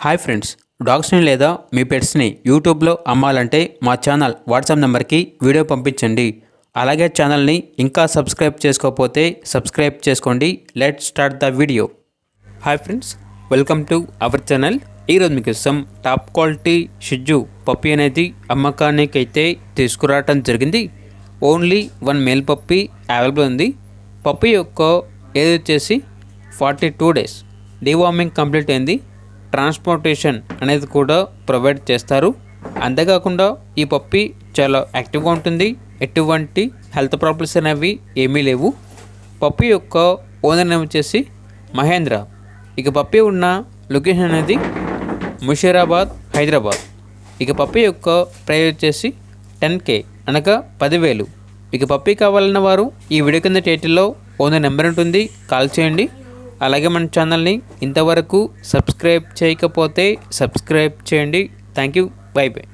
Hi friends, డాగ్స్ని లేదా మీ పెట్స్ని యూట్యూబ్లో అమ్మాలంటే మా ఛానల్ వాట్సాప్ నెంబర్కి వీడియో పంపించండి. అలాగే ఛానల్ని ఇంకా సబ్స్క్రైబ్ చేసుకోకపోతే సబ్స్క్రైబ్ చేసుకోండి. Let start the video. Hi friends, welcome to our channel. ఈరోజు మీకోసం టాప్ క్వాలిటీ షిట్జూ పప్పీ అనేది అమ్మకానికి అయితే తీసుకురావటం జరిగింది. ఓన్లీ 1 మేల్ పప్పీ అవైలబుల్ ఉంది. పప్పీ యొక్క ఏజ్ వచ్చేసి 42 డేస్. డీవార్మింగ్ కంప్లీట్ అయింది. ట్రాన్స్పోర్టేషన్ అనేది కూడా ప్రొవైడ్ చేస్తారు. అంతేకాకుండా ఈ పప్పీ చాలా యాక్టివ్గా ఉంటుంది. ఎటువంటి హెల్త్ ప్రాబ్లమ్స్ అనేవి ఏమీ లేవు. పప్పీ యొక్క ఓనర్ నేమ్ వచ్చేసి మహేంద్ర. ఇక పప్పీ ఉన్న లొకేషన్ అనేది ముషీరాబాద్, హైదరాబాద్. ఇక పప్పీ యొక్క ప్రైస్ వచ్చేసి 10K అనగా 10,000. ఇక పప్పీ కావాలన్న వారు ఈ వీడియో కింద టైటిల్లో ఓనర్ నెంబర్ ఉంటుంది, కాల్ చేయండి. అలాగే మన ఛానల్ని ఇంతవరకు సబ్స్క్రైబ్ చేయకపోతే సబ్స్క్రైబ్ చేయండి. Thank you. By by.